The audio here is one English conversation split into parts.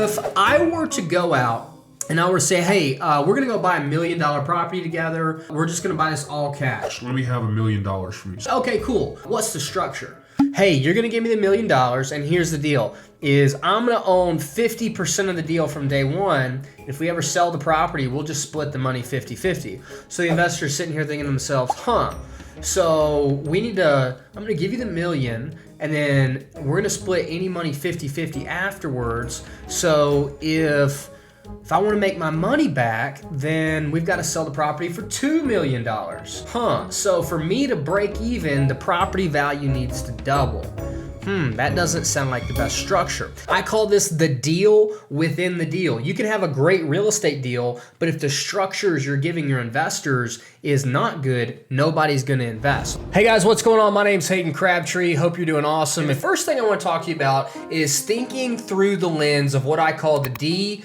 If I were to go out and I were to say, hey, we're going to go buy $1 million property together. We're just going to buy this all cash. Let me have $1 million from you. Okay, cool. What's the structure? Hey, you're going to give me the $1 million, and here's the deal, is I'm going to own 50% of the deal from day one. If we ever sell the property, we'll just split the money 50-50. So the investor's sitting here thinking to themselves, so I'm going to give you the $1 million, and then we're going to split any money 50-50 afterwards. So if I want to make my money back, then we've got to sell the property for $2 million. So for me to break even, the property value needs to double. That doesn't sound like the best structure. I call this the deal within the deal. You can have a great real estate deal, but if the structures you're giving your investors is not good, nobody's going to invest. Hey guys, what's going on? My name's Hayden Crabtree. Hope you're doing awesome. The first thing I want to talk to you about is thinking through the lens of what I call the DMC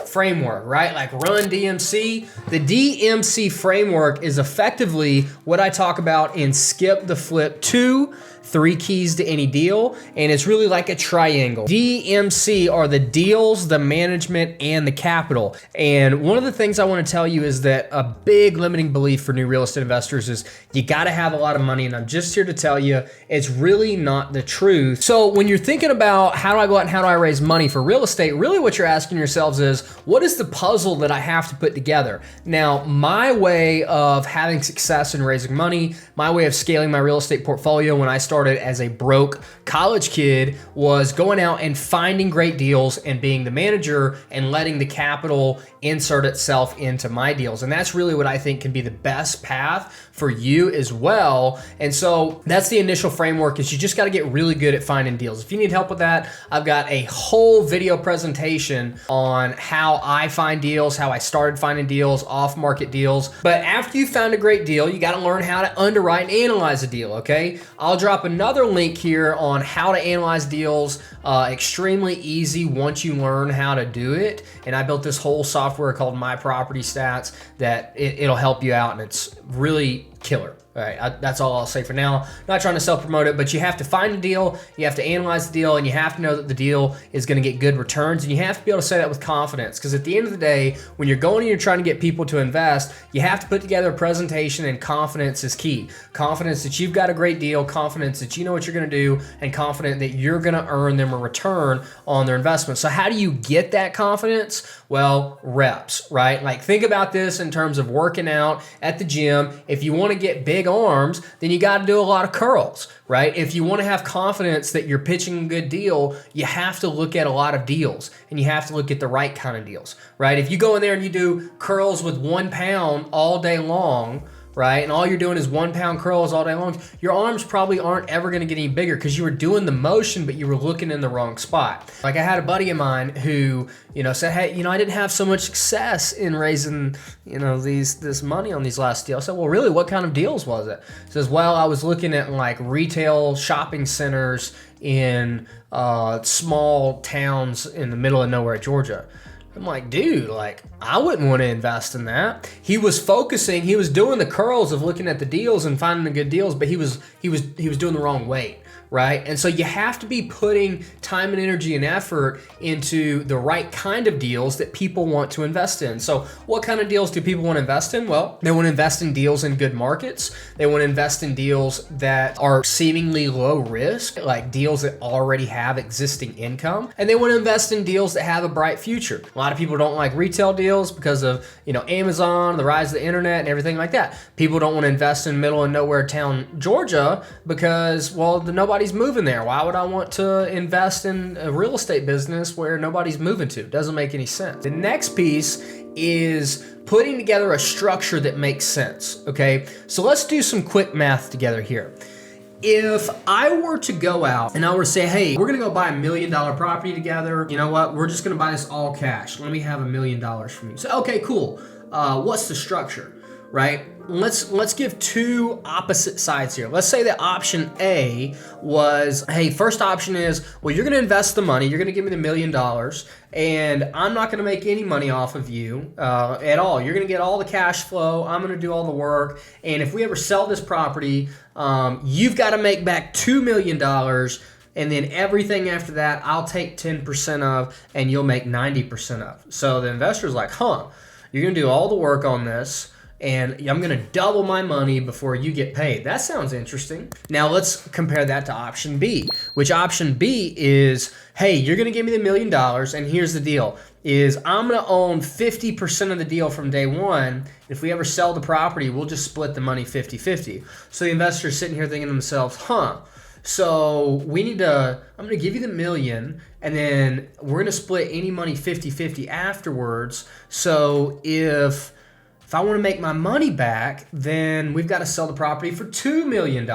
framework, right? Like run DMC. The DMC framework is effectively what I talk about in Skip the Flip 2, 3 keys to any deal, and it's really like a triangle. DMC are the deals, the management, and the capital. And one of the things I want to tell you is that a big limiting belief for new real estate investors is you got to have a lot of money, and I'm just here to tell you it's really not the truth. So when you're thinking about how do I go out and how do I raise money for real estate, really what you're asking yourselves is, what is the puzzle that I have to put together? Now, my way of having success in raising money, my way of scaling my real estate portfolio when I started as a broke college kid was going out and finding great deals and being the manager and letting the capital insert itself into my deals. And that's really what I think can be the best path for you as well. And so that's the initial framework, is you just got to get really good at finding deals. If you need help with that, I've got a whole video presentation on how I find deals, how I started finding deals, off-market deals. But after you found a great deal, you got to learn how to underwrite and analyze a deal, okay? I'll drop another link here on how to analyze deals, extremely easy once you learn how to do it. And I built this whole software called My Property Stats that it'll help you out, and it's really killer. All right, that's all I'll say for now. Not trying to self-promote it, but you have to find a deal, you have to analyze the deal, and you have to know that the deal is going to get good returns, and you have to be able to say that with confidence, because at the end of the day, when you're going and you're trying to get people to invest, you have to put together a presentation, and confidence is key. Confidence that you've got a great deal, confidence that you know what you're going to do, and confident that you're going to earn them a return on their investment. So how do you get that confidence? Well, reps, right? Like think about this in terms of working out at the gym. If you want to get big arms, then you got to do a lot of curls, right? If you want to have confidence that you're pitching a good deal, you have to look at a lot of deals, and you have to look at the right kind of deals, right? If you go in there and you do curls with 1 pound all day long, right, and all you're doing is 1 pound curls all day long, your arms probably aren't ever going to get any bigger because you were doing the motion, but you were looking in the wrong spot. Like I had a buddy of mine who, said, hey, I didn't have so much success in raising, this money on these last deals. I said, well, really, what kind of deals was it? He says, well, I was looking at like retail shopping centers in small towns in the middle of nowhere, Georgia. I'm like, dude, I wouldn't want to invest in that. He was doing the curls of looking at the deals and finding the good deals, but he was doing the wrong weight, right? And so you have to be putting time and energy and effort into the right kind of deals that people want to invest in. So what kind of deals do people want to invest in? Well, they want to invest in deals in good markets. They want to invest in deals that are seemingly low risk, like deals that already have existing income. And they want to invest in deals that have a bright future. A lot of people don't like retail deals because of, Amazon, the rise of the internet and everything like that. People don't want to invest in middle of nowhere town, Georgia, because, nobody's moving there. Why would I want to invest in a real estate business where nobody's moving to? It doesn't make any sense. The next piece is putting together a structure that makes sense, okay? So let's do some quick math together here. If I were to go out and I were to say, hey, we're going to go buy $1 million property together, you know what? We're just going to buy this all cash. Let me have $1 million from you. So, okay, cool. What's the structure, right? Let's give two opposite sides here. Let's say that option A was, hey, first option is, well, you're going to invest the money. You're going to give me the $1 million, and I'm not going to make any money off of you at all. You're going to get all the cash flow. I'm going to do all the work. And if we ever sell this property, you've got to make back $2 million And then everything after that, I'll take 10% of, and you'll make 90% of. So the investor's like, you're going to do all the work on this, and I'm going to double my money before you get paid. That sounds interesting. Now let's compare that to option B, which option B is, hey, you're going to give me the $1 million, and here's the deal, is I'm going to own 50% of the deal from day one. If we ever sell the property, we'll just split the money 50-50. So the investor's sitting here thinking to themselves, so I'm going to give you the $1 million, and then we're going to split any money 50-50 afterwards. So if I want to make my money back, then we've got to sell the property for $2 million.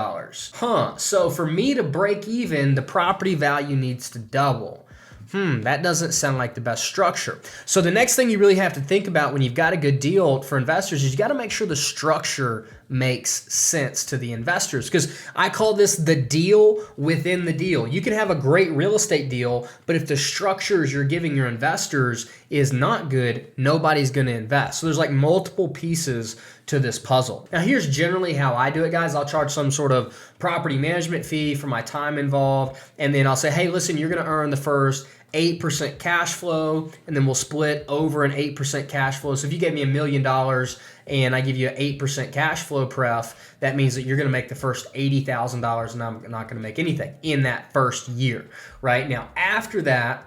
So for me to break even, the property value needs to double. That doesn't sound like the best structure. So the next thing you really have to think about when you've got a good deal for investors is you got to make sure the structure makes sense to the investors, because I call this the deal within the deal. You can have a great real estate deal, but if the structures you're giving your investors is not good, nobody's going to invest. So there's like multiple pieces to this puzzle. Now here's generally how I do it, guys. I'll charge some sort of property management fee for my time involved, and then I'll say, hey, listen, you're going to earn the first 8% cash flow, and then we'll split over an 8% cash flow. So if you gave me $1 million and I give you an 8% cash flow pref, that means that you're going to make the first $80,000, and I'm not going to make anything in that first year, right? Now, after that,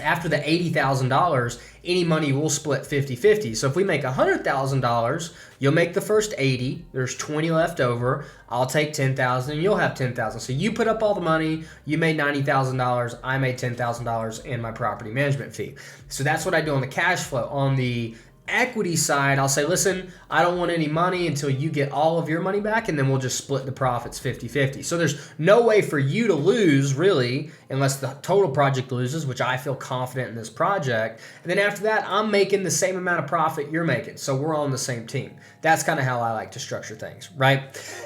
after the $80,000, any money will split 50-50. So if we make $100,000, you'll make the first 80. There's 20 left over. I'll take 10,000 and you'll have 10,000. So you put up all the money. You made $90,000. I made $10,000 in my property management fee. So that's what I do on the cash flow. On the equity side, I'll say, listen, I don't want any money until you get all of your money back, and then we'll just split the profits 50-50. So there's no way for you to lose, really, unless the total project loses, which I feel confident in this project. And then after that, I'm making the same amount of profit you're making. So we're on the same team. That's kind of how I like to structure things, right?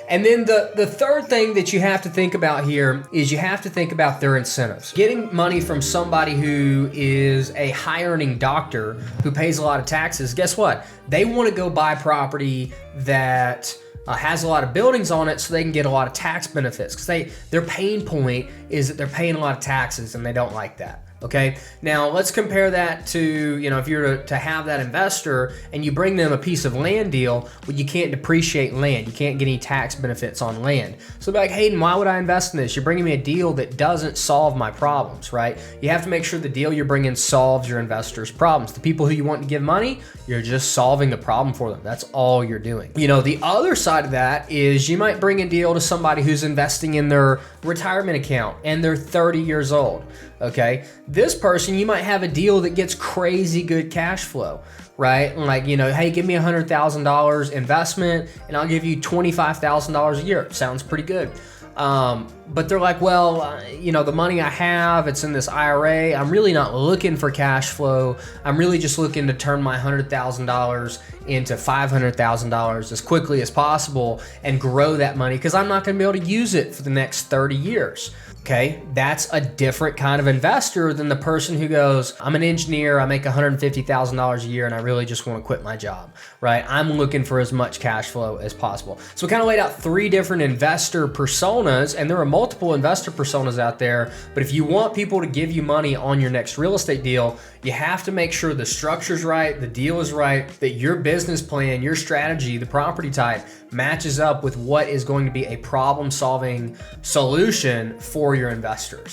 And then the third thing that you have to think about here is you have to think about their incentives. Getting money from somebody who is a high-earning doctor who pays a lot of taxes, guess what? They want to go buy property that has a lot of buildings on it so they can get a lot of tax benefits, because their pain point is that they're paying a lot of taxes and they don't like that. Okay, now let's compare that to, if you're to have that investor and you bring them a piece of land deal, well, you can't depreciate land. You can't get any tax benefits on land. So they'll be like, Hayden, why would I invest in this? You're bringing me a deal that doesn't solve my problems, right? You have to make sure the deal you're bringing solves your investors' problems. The people who you want to give money, you're just solving the problem for them. That's all you're doing. The other side of that is you might bring a deal to somebody who's investing in their retirement account and they're 30 years old. Okay, this person, you might have a deal that gets crazy good cash flow, right? Like, hey, give me $100,000 investment and I'll give you $25,000 a year. Sounds pretty good. But they're like, well, the money I have, it's in this IRA. I'm really not looking for cash flow. I'm really just looking to turn my $100,000 into $500,000 as quickly as possible and grow that money, because I'm not going to be able to use it for the next 30 years. Okay, that's a different kind of investor than the person who goes, I'm an engineer, I make $150,000 a year, and I really just want to quit my job, right? I'm looking for as much cash flow as possible. So we kind of laid out 3 different investor personas, and there are multiple investor personas out there, but if you want people to give you money on your next real estate deal, you have to make sure the structure's right, the deal is right, that your business plan, your strategy, the property type matches up with what is going to be a problem-solving solution for your investors.